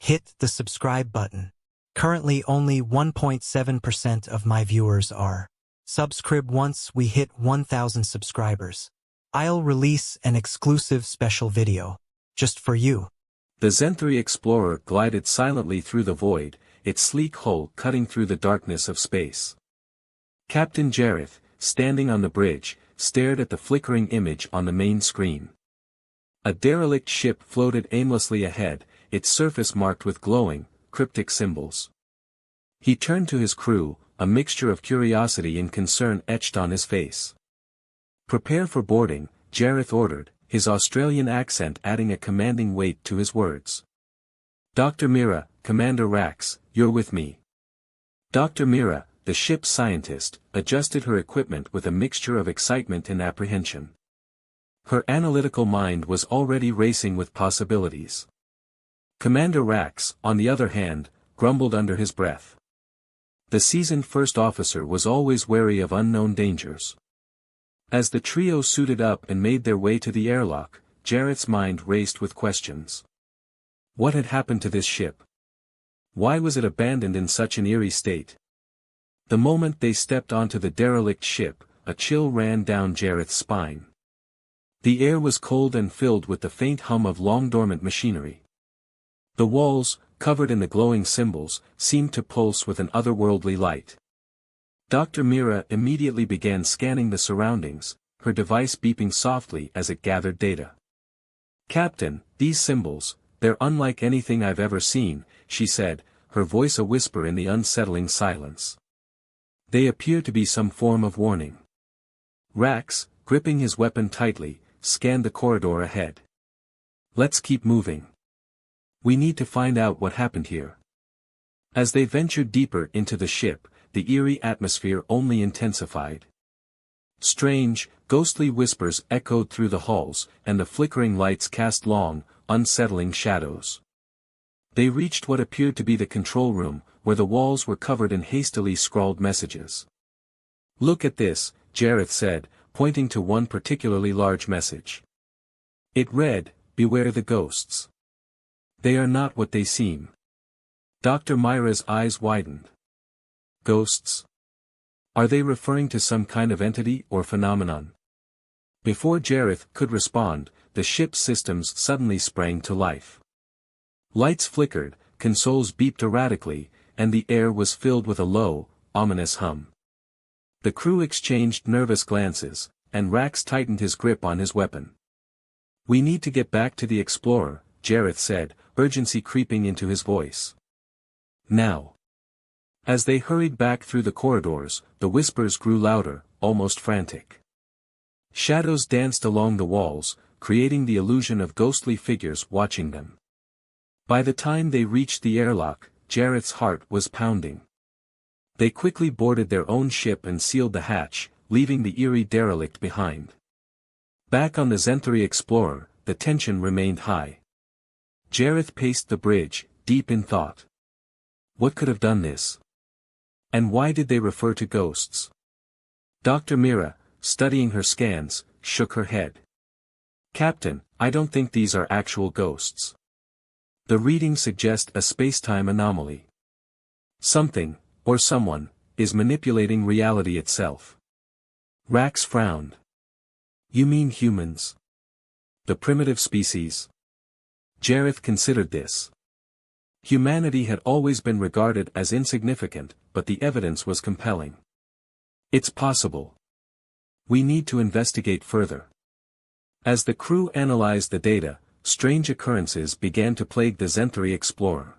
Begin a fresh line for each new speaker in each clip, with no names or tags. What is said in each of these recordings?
hit the subscribe button. Currently only 1.7% of my viewers are. Subscribe once we hit 1,000 subscribers. I'll release an exclusive special video, just for you.
The Zenthri explorer glided silently through the void, its sleek hull cutting through the darkness of space. Captain Jareth, standing on the bridge, stared at the flickering image on the main screen. A derelict ship floated aimlessly ahead, its surface marked with glowing, cryptic symbols. He turned to his crew, a mixture of curiosity and concern etched on his face. "Prepare for boarding," Jareth ordered, his Australian accent adding a commanding weight to his words. "Dr. Mira, Commander Rax, you're with me." Dr. Mira, the ship's scientist, adjusted her equipment with a mixture of excitement and apprehension. Her analytical mind was already racing with possibilities. Commander Rax, on the other hand, grumbled under his breath. The seasoned first officer was always wary of unknown dangers. As the trio suited up and made their way to the airlock, Jareth's mind raced with questions. What had happened to this ship? Why was it abandoned in such an eerie state? The moment they stepped onto the derelict ship, a chill ran down Jareth's spine. The air was cold and filled with the faint hum of long-dormant machinery. The walls, covered in the glowing symbols, seemed to pulse with an otherworldly light. Dr. Mira immediately began scanning the surroundings, her device beeping softly as it gathered data. "Captain, these symbols, they're unlike anything I've ever seen," she said, her voice a whisper in the unsettling silence. "They appear to be some form of warning." Rax, gripping his weapon tightly, scanned the corridor ahead. "Let's keep moving. We need to find out what happened here." As they ventured deeper into the ship, the eerie atmosphere only intensified. Strange, ghostly whispers echoed through the halls, and the flickering lights cast long, unsettling shadows. They reached what appeared to be the control room, where the walls were covered in hastily scrawled messages. "Look at this," Jareth said, pointing to one particularly large message. It read, "Beware the ghosts. They are not what they seem." Dr. Mira's eyes widened. Ghosts? Are they referring to some kind of entity or phenomenon? Before Jareth could respond, the ship's systems suddenly sprang to life. Lights flickered, consoles beeped erratically, and the air was filled with a low, ominous hum. The crew exchanged nervous glances, and Rax tightened his grip on his weapon. "We need to get back to the Explorer," Jareth said, urgency creeping into his voice. "Now." As they hurried back through the corridors, the whispers grew louder, almost frantic. Shadows danced along the walls, creating the illusion of ghostly figures watching them. By the time they reached the airlock, Jareth's heart was pounding. They quickly boarded their own ship and sealed the hatch, leaving the eerie derelict behind. Back on the Zenthri Explorer, the tension remained high. Jareth paced the bridge, deep in thought. What could have done this? And why did they refer to ghosts? Dr. Mira, studying her scans, shook her head. "Captain, I don't think these are actual ghosts. The readings suggest a space-time anomaly. Something, or someone, is manipulating reality itself." Rax frowned. "You mean humans? The primitive species?" Jareth considered this. Humanity had always been regarded as insignificant, but the evidence was compelling. "It's possible. We need to investigate further." As the crew analyzed the data, strange occurrences began to plague the Zenthri Explorer.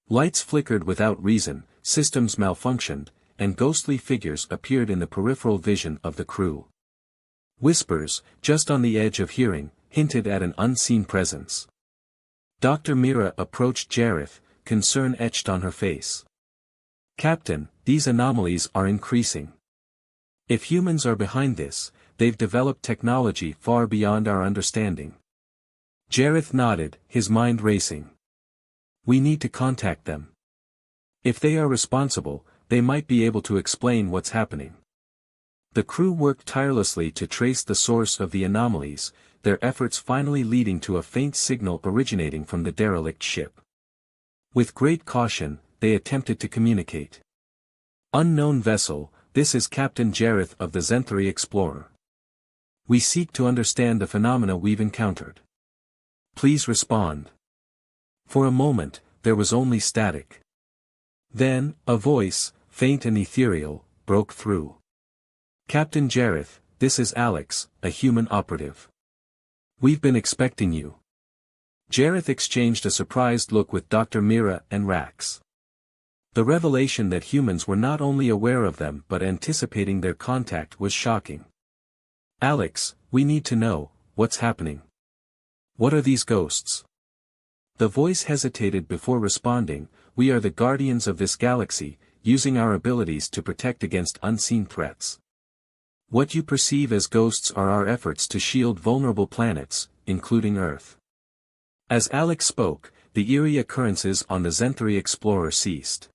Lights flickered without reason, systems malfunctioned, and ghostly figures appeared in the peripheral vision of the crew. Whispers, just on the edge of hearing, hinted at an unseen presence. Dr. Mira approached Jareth, concern etched on her face. "Captain, these anomalies are increasing. If humans are behind this, they've developed technology far beyond our understanding." Jareth nodded, his mind racing. "We need to contact them. If they are responsible, they might be able to explain what's happening." The crew worked tirelessly to trace the source of the anomalies, their efforts finally leading to a faint signal originating from the derelict ship. With great caution, they attempted to communicate. Unknown vessel, this is Captain Jareth of the Zenthari Explorer. We seek to understand the phenomena we've encountered. Please respond. For a moment, there was only static. Then, a voice, faint and ethereal, broke through. Captain Jareth, this is Alex, a human operative. We've been expecting you. Jareth exchanged a surprised look with Dr. Mira and Rax. The revelation that humans were not only aware of them but anticipating their contact was shocking. Alex, we need to know, what's happening? What are these ghosts? The voice hesitated before responding. We are the guardians of this galaxy, using our abilities to protect against unseen threats. What you perceive as ghosts are our efforts to shield vulnerable planets, including Earth. As Alex spoke, the eerie occurrences on the Zenthari Explorer ceased.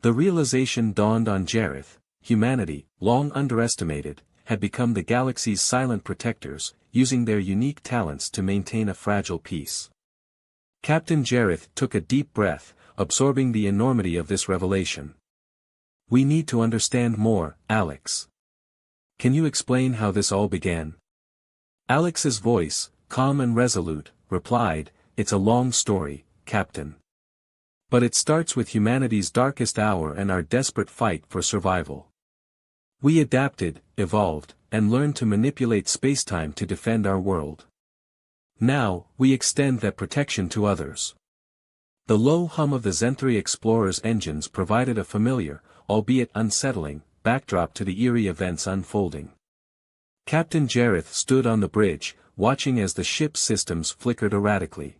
The realization dawned on Jareth: humanity, long underestimated, had become the galaxy's silent protectors, using their unique talents to maintain a fragile peace. Captain Jareth took a deep breath, absorbing the enormity of this revelation. We need to understand more, Alex. Can you explain how this all began? Alex's voice, calm and resolute, replied, It's a long story, Captain. But it starts with humanity's darkest hour and our desperate fight for survival. We adapted, evolved, and learned to manipulate spacetime to defend our world. Now, we extend that protection to others. The low hum of the Zenthari Explorer's engines provided a familiar, albeit unsettling, backdrop to the eerie events unfolding. Captain Jareth stood on the bridge, watching as the ship's systems flickered erratically.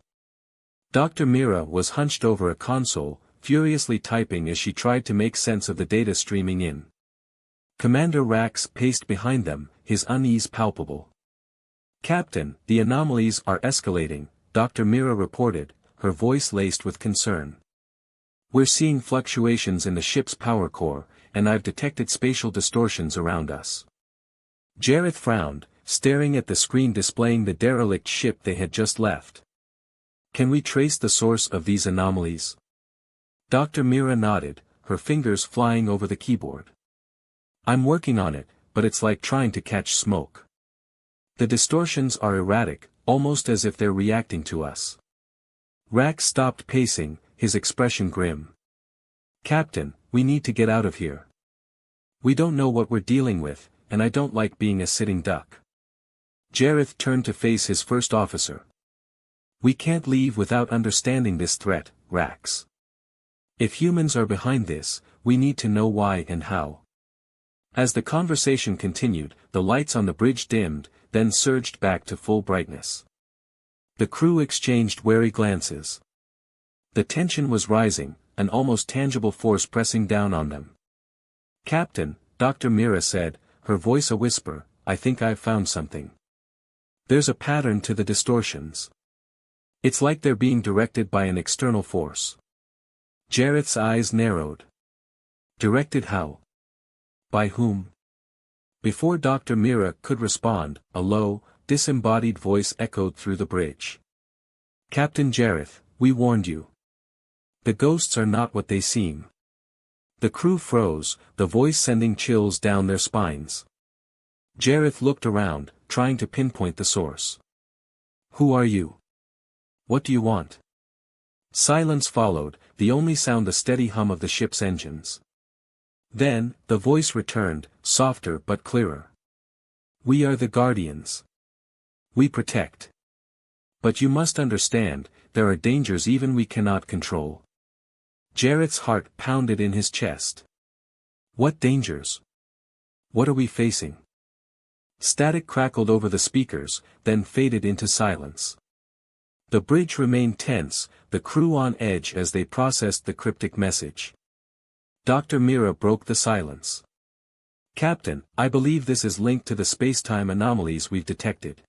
Dr. Mira was hunched over a console, furiously typing as she tried to make sense of the data streaming in. Commander Rax paced behind them, his unease palpable. Captain, the anomalies are escalating, Dr. Mira reported, her voice laced with concern. We're seeing fluctuations in the ship's power core, and I've detected spatial distortions around us. Jareth frowned, staring at the screen displaying the derelict ship they had just left. Can we trace the source of these anomalies? Dr. Mira nodded, her fingers flying over the keyboard. I'm working on it, but it's like trying to catch smoke. The distortions are erratic, almost as if they're reacting to us. Rax stopped pacing, his expression grim. Captain, we need to get out of here. We don't know what we're dealing with, and I don't like being a sitting duck. Jareth turned to face his first officer. We can't leave without understanding this threat, Rax. If humans are behind this, we need to know why and how. As the conversation continued, the lights on the bridge dimmed, then surged back to full brightness. The crew exchanged wary glances. The tension was rising, an almost tangible force pressing down on them. Captain, Dr. Mira said, her voice a whisper, I think I've found something. There's a pattern to the distortions. It's like they're being directed by an external force. Jareth's eyes narrowed. Directed how? By whom? Before Dr. Mira could respond, a low, disembodied voice echoed through the bridge. Captain Jareth, we warned you. The ghosts are not what they seem. The crew froze, the voice sending chills down their spines. Jareth looked around, trying to pinpoint the source. Who are you? What do you want? Silence followed, the only sound the steady hum of the ship's engines. Then, the voice returned, softer but clearer. We are the Guardians. We protect. But you must understand, there are dangers even we cannot control. Jareth's heart pounded in his chest. What dangers? What are we facing? Static crackled over the speakers, then faded into silence. The bridge remained tense, the crew on edge as they processed the cryptic message. Dr. Mira broke the silence. Captain, I believe this is linked to the spacetime anomalies we've detected.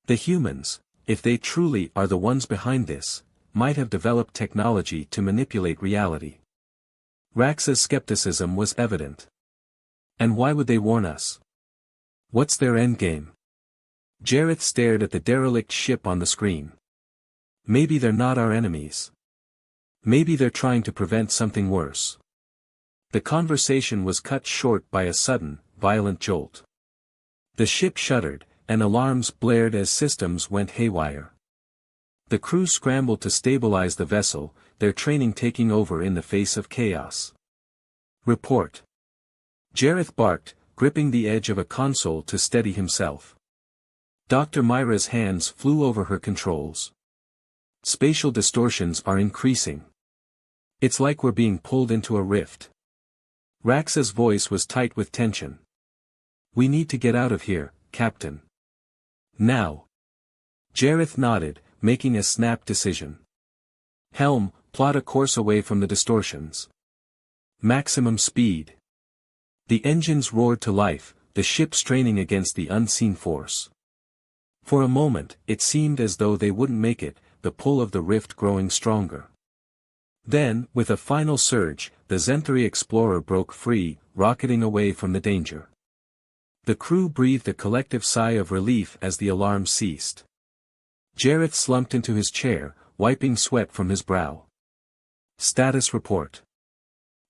The humans, if they truly are the ones behind this, might have developed technology to manipulate reality. Rax's skepticism was evident. And why would they warn us? What's their endgame? Jareth stared at the derelict ship on the screen. Maybe they're not our enemies. Maybe they're trying to prevent something worse. The conversation was cut short by a sudden, violent jolt. The ship shuddered, and alarms blared as systems went haywire. The crew scrambled to stabilize the vessel, their training taking over in the face of chaos. Report. Jareth barked, gripping the edge of a console to steady himself. Dr. Myra's hands flew over her controls. Spatial distortions are increasing. It's like we're being pulled into a rift. Rax's voice was tight with tension. We need to get out of here, Captain. Now. Jareth nodded, making a snap decision. Helm, plot a course away from the distortions. Maximum speed. The engines roared to life, the ship straining against the unseen force. For a moment, it seemed as though they wouldn't make it, the pull of the rift growing stronger. Then, with a final surge, the Zenthari explorer broke free, rocketing away from the danger. The crew breathed a collective sigh of relief as the alarm ceased. Jareth slumped into his chair, wiping sweat from his brow. Status report.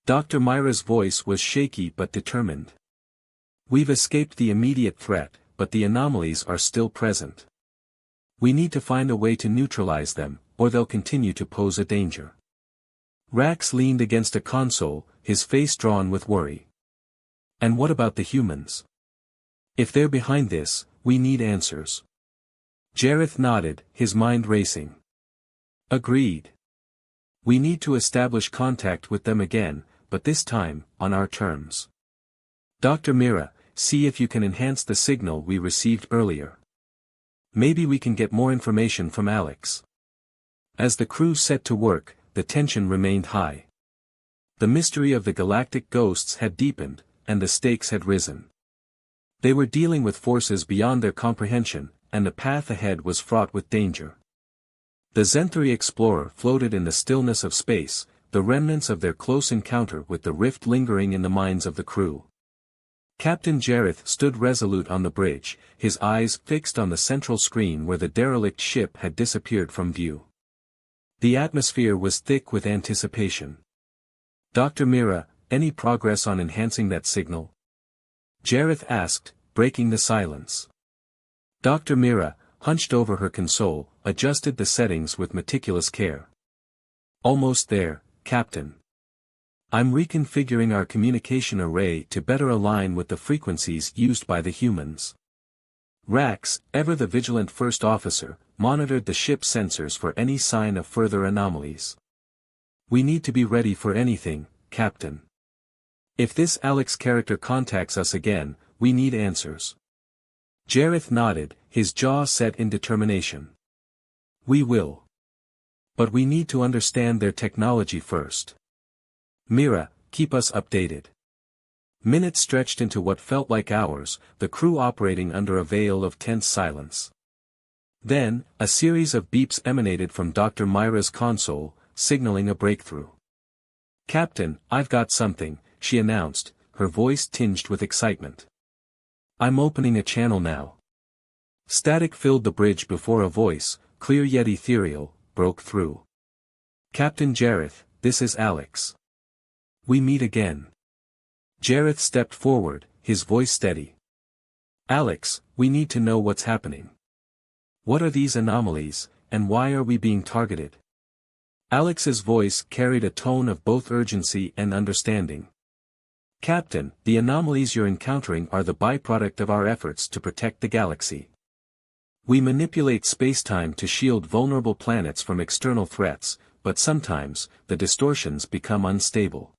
Dr. Myra's voice was shaky but determined. We've escaped the immediate threat, but the anomalies are still present. We need to find a way to neutralize them, or they'll continue to pose a danger. Rax leaned against a console, his face drawn with worry. And what about the humans? If they're behind this, we need answers. Jareth nodded, his mind racing. Agreed. We need to establish contact with them again, but this time, on our terms. Dr. Mira, see if you can enhance the signal we received earlier. Maybe we can get more information from Alex. As the crew set to work, the tension remained high. The mystery of the galactic ghosts had deepened, and the stakes had risen. They were dealing with forces beyond their comprehension, and the path ahead was fraught with danger. The Zenthari explorer floated in the stillness of space, the remnants of their close encounter with the rift lingering in the minds of the crew. Captain Jareth stood resolute on the bridge, his eyes fixed on the central screen where the derelict ship had disappeared from view. The atmosphere was thick with anticipation. Dr. Mira, any progress on enhancing that signal? Jareth asked, breaking the silence. Dr. Mira, hunched over her console, adjusted the settings with meticulous care. Almost there, Captain. I'm reconfiguring our communication array to better align with the frequencies used by the humans. Rax, ever the vigilant first officer, monitored the ship's sensors for any sign of further anomalies. We need to be ready for anything, Captain. If this Alex character contacts us again, we need answers. Jareth nodded, his jaw set in determination. We will. But we need to understand their technology first. Mira, keep us updated. Minutes stretched into what felt like hours, the crew operating under a veil of tense silence. Then, a series of beeps emanated from Dr. Myra's console, signaling a breakthrough. Captain, I've got something, she announced, her voice tinged with excitement. I'm opening a channel now. Static filled the bridge before a voice, clear yet ethereal, broke through. Captain Jareth, this is Alex. We meet again. Jareth stepped forward, his voice steady. Alex, we need to know what's happening. What are these anomalies, and why are we being targeted? Alex's voice carried a tone of both urgency and understanding. Captain, the anomalies you're encountering are the byproduct of our efforts to protect the galaxy. We manipulate spacetime to shield vulnerable planets from external threats, but sometimes, the distortions become unstable.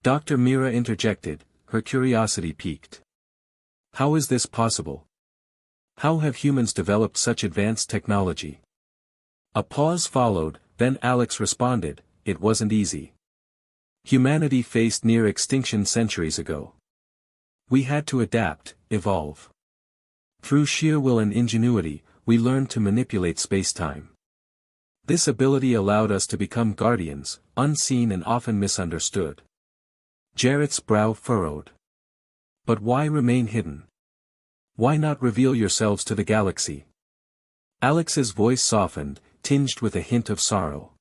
Dr. Mira interjected, her curiosity piqued. How is this possible? How have humans developed such advanced technology? A pause followed, then Alex responded, it wasn't easy. Humanity faced near extinction centuries ago. We had to adapt, evolve. Through sheer will and ingenuity, we learned to manipulate spacetime. This ability allowed us to become guardians, unseen and often misunderstood. Jareth's brow furrowed. But why remain hidden? Why not reveal yourselves to the galaxy? Alex's voice softened, tinged with a hint of sorrow.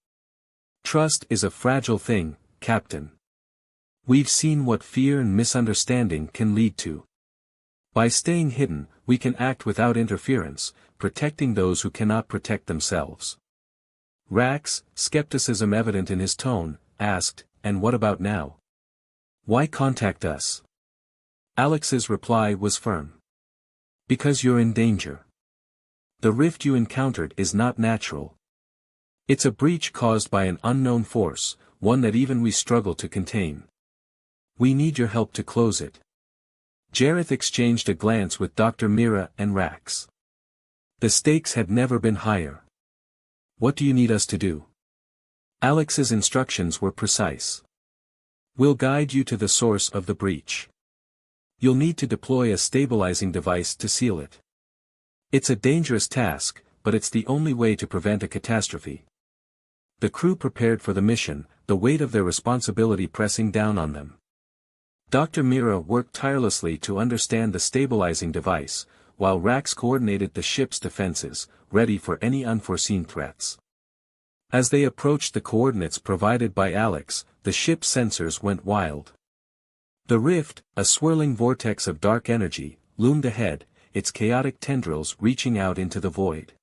Trust is a fragile thing, Captain. We've seen what fear and misunderstanding can lead to. By staying hidden, we can act without interference, protecting those who cannot protect themselves. Rax, skepticism evident in his tone, asked, "And what about now? Why contact us?" Alex's reply was firm. "Because you're in danger. The rift you encountered is not natural. It's a breach caused by an unknown force, one that even we struggle to contain. We need your help to close it." Jareth exchanged a glance with Dr. Mira and Rax. The stakes had never been higher. "What do you need us to do?" Alex's instructions were precise. "We'll guide you to the source of the breach. You'll need to deploy a stabilizing device to seal it. It's a dangerous task, but it's the only way to prevent a catastrophe." The crew prepared for the mission, the weight of their responsibility pressing down on them. Dr. Mira worked tirelessly to understand the stabilizing device, while Rax coordinated the ship's defenses, ready for any unforeseen threats. As they approached the coordinates provided by Alex, the ship's sensors went wild. The rift, a swirling vortex of dark energy, loomed ahead, its chaotic tendrils reaching out into the void.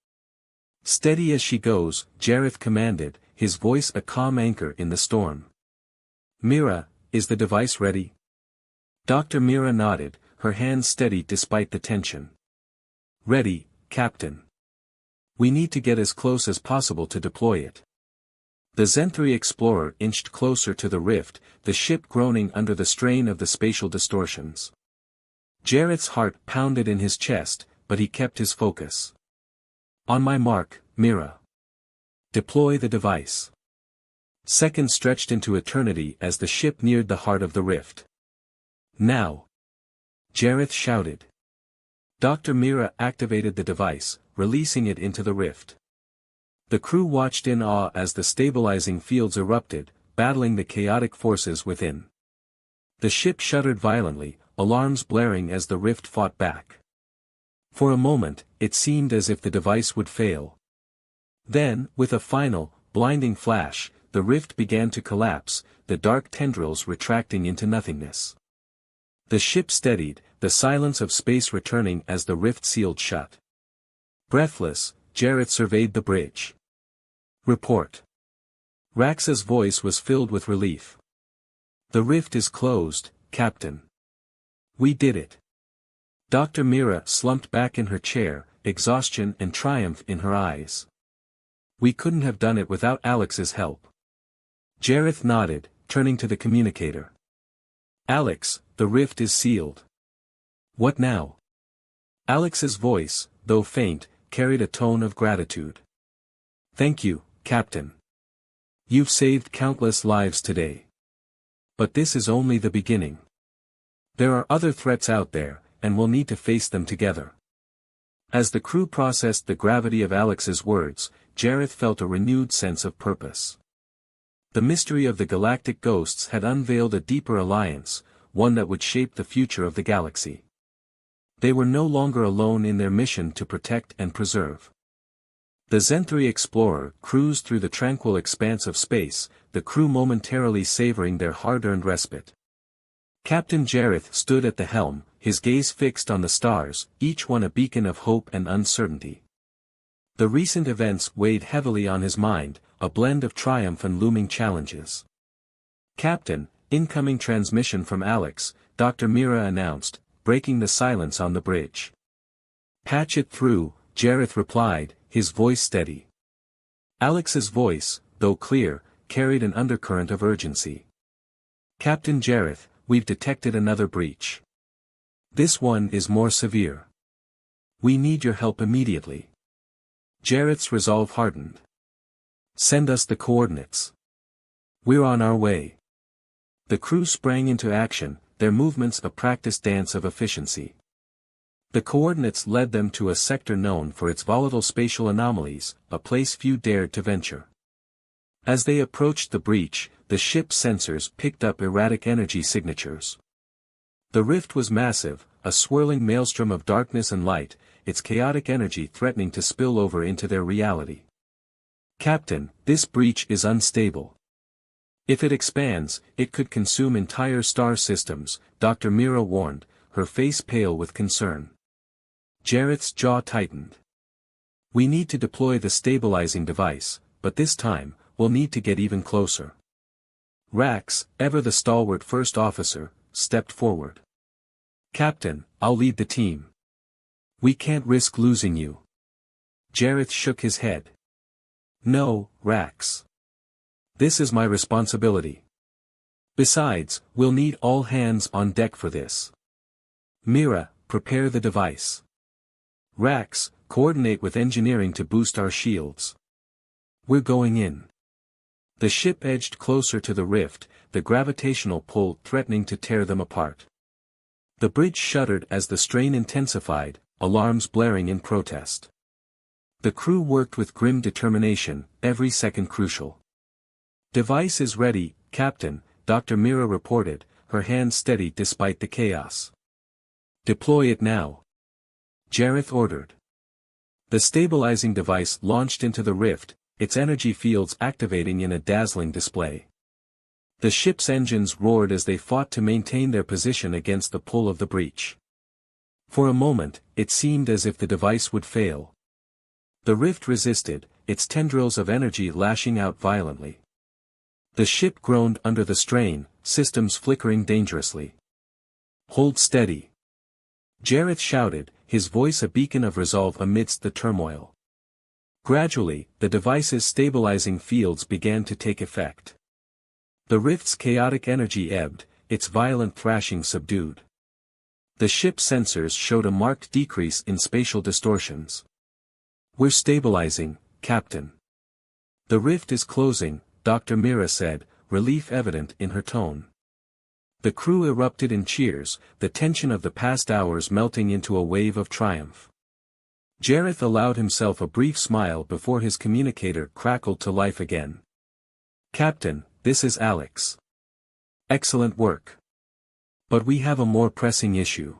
"Steady as she goes," Jareth commanded, his voice a calm anchor in the storm. "Mira, is the device ready?" Dr. Mira nodded, her hands steady despite the tension. "Ready, Captain. We need to get as close as possible to deploy it." The Zenthri explorer inched closer to the rift, the ship groaning under the strain of the spatial distortions. Jareth's heart pounded in his chest, but he kept his focus. "On my mark, Mira. Deploy the device." Seconds stretched into eternity as the ship neared the heart of the rift. "Now!" Jareth shouted. Dr. Mira activated the device, releasing it into the rift. The crew watched in awe as the stabilizing fields erupted, battling the chaotic forces within. The ship shuddered violently, alarms blaring as the rift fought back. For a moment, it seemed as if the device would fail. Then, with a final, blinding flash, the rift began to collapse, the dark tendrils retracting into nothingness. The ship steadied, the silence of space returning as the rift sealed shut. Breathless, Jareth surveyed the bridge. "Report." Rax's voice was filled with relief. "The rift is closed, Captain. We did it." Dr. Mira slumped back in her chair, exhaustion and triumph in her eyes. "We couldn't have done it without Alex's help." Jareth nodded, turning to the communicator. "Alex, the rift is sealed. What now?" Alex's voice, though faint, carried a tone of gratitude. "Thank you, Captain. You've saved countless lives today. But this is only the beginning. There are other threats out there, and we'll need to face them together." As the crew processed the gravity of Alex's words, Jareth felt a renewed sense of purpose. The mystery of the galactic ghosts had unveiled a deeper alliance, one that would shape the future of the galaxy. They were no longer alone in their mission to protect and preserve. The Zenthri explorer cruised through the tranquil expanse of space, the crew momentarily savoring their hard-earned respite. Captain Jareth stood at the helm, his gaze fixed on the stars, each one a beacon of hope and uncertainty. The recent events weighed heavily on his mind, a blend of triumph and looming challenges. "Captain, incoming transmission from Alex," Dr. Mira announced, breaking the silence on the bridge. "Patch it through," Jareth replied, his voice steady. Alex's voice, though clear, carried an undercurrent of urgency. "Captain Jareth, we've detected another breach. This one is more severe. We need your help immediately." Jareth's resolve hardened. "Send us the coordinates. We're on our way." The crew sprang into action, their movements a practiced dance of efficiency. The coordinates led them to a sector known for its volatile spatial anomalies, a place few dared to venture. As they approached the breach, the ship's sensors picked up erratic energy signatures. The rift was massive, a swirling maelstrom of darkness and light, its chaotic energy threatening to spill over into their reality. "Captain, this breach is unstable." If it expands, it could consume entire star systems, Dr. Mira warned, her face pale with concern. Jareth's jaw tightened. We need to deploy the stabilizing device, but this time, we'll need to get even closer. Rax, ever the stalwart first officer, stepped forward. Captain, I'll lead the team. We can't risk losing you. Jareth shook his head. No, Rax. This is my responsibility. Besides, we'll need all hands on deck for this. Mira, prepare the device. Rax, coordinate with engineering to boost our shields. We're going in. The ship edged closer to the rift, the gravitational pull threatening to tear them apart. The bridge shuddered as the strain intensified, alarms blaring in protest. The crew worked with grim determination, every second crucial. Device is ready, Captain, Dr. Mira reported, her hand steady despite the chaos. Deploy it now. Jareth ordered. The stabilizing device launched into the rift, its energy fields activating in a dazzling display. The ship's engines roared as they fought to maintain their position against the pull of the breach. For a moment, it seemed as if the device would fail. The rift resisted, its tendrils of energy lashing out violently. The ship groaned under the strain, systems flickering dangerously. Hold steady. Jareth shouted, his voice a beacon of resolve amidst the turmoil. Gradually, the device's stabilizing fields began to take effect. The rift's chaotic energy ebbed, its violent thrashing subdued. The ship's sensors showed a marked decrease in spatial distortions. We're stabilizing, Captain. The rift is closing, Dr. Mira said, relief evident in her tone. The crew erupted in cheers, the tension of the past hours melting into a wave of triumph. Jareth allowed himself a brief smile before his communicator crackled to life again. Captain, this is Alex. Excellent work. But we have a more pressing issue.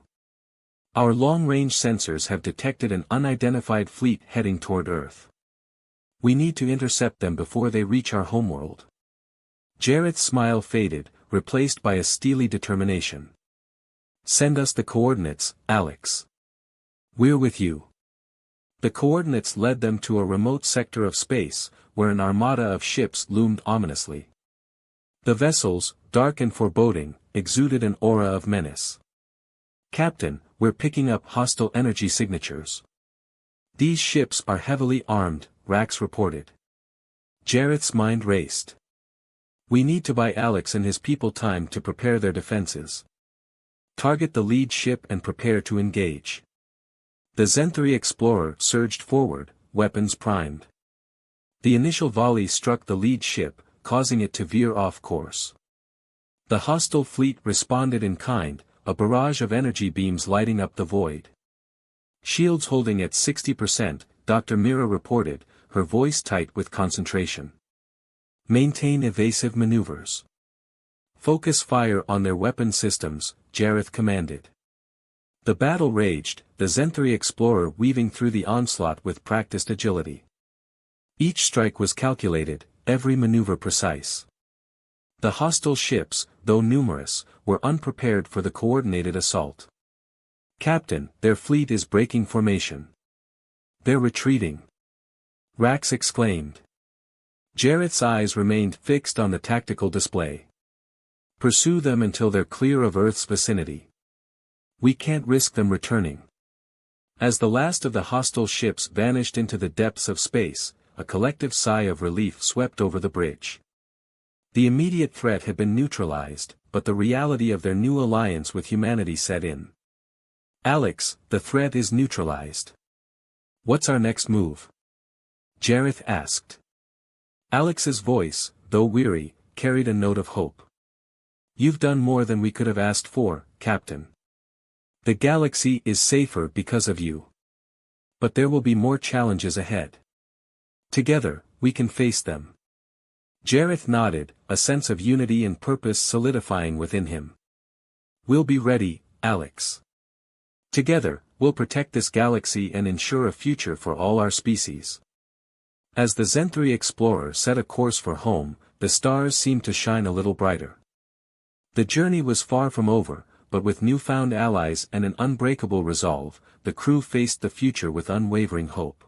Our long-range sensors have detected an unidentified fleet heading toward Earth. We need to intercept them before they reach our homeworld. Jareth's smile faded, replaced by a steely determination. Send us the coordinates, Alex. We're with you. The coordinates led them to a remote sector of space, where an armada of ships loomed ominously. The vessels, dark and foreboding, exuded an aura of menace. Captain, we're picking up hostile energy signatures. These ships are heavily armed, Rax reported. Jareth's mind raced. We need to buy Alex and his people time to prepare their defenses. Target the lead ship and prepare to engage. The Zenthri Explorer surged forward, weapons primed. The initial volley struck the lead ship, causing it to veer off course. The hostile fleet responded in kind, a barrage of energy beams lighting up the void. Shields holding at 60%, Dr. Mira reported, her voice tight with concentration. Maintain evasive maneuvers. Focus fire on their weapon systems, Jareth commanded. The battle raged, the Zenthri Explorer weaving through the onslaught with practiced agility. Each strike was calculated, every maneuver precise. The hostile ships, though numerous, were unprepared for the coordinated assault. Captain, their fleet is breaking formation. They're retreating. Rax exclaimed. Jareth's eyes remained fixed on the tactical display. Pursue them until they're clear of Earth's vicinity. We can't risk them returning. As the last of the hostile ships vanished into the depths of space, a collective sigh of relief swept over the bridge. The immediate threat had been neutralized, but the reality of their new alliance with humanity set in. Alex, the threat is neutralized. What's our next move? Jareth asked. Alex's voice, though weary, carried a note of hope. You've done more than we could have asked for, Captain. The galaxy is safer because of you. But there will be more challenges ahead. Together, we can face them. Jareth nodded, a sense of unity and purpose solidifying within him. We'll be ready, Alex. Together, we'll protect this galaxy and ensure a future for all our species. As the Zenthri Explorer set a course for home, the stars seemed to shine a little brighter. The journey was far from over, but with newfound allies and an unbreakable resolve, the crew faced the future with unwavering hope.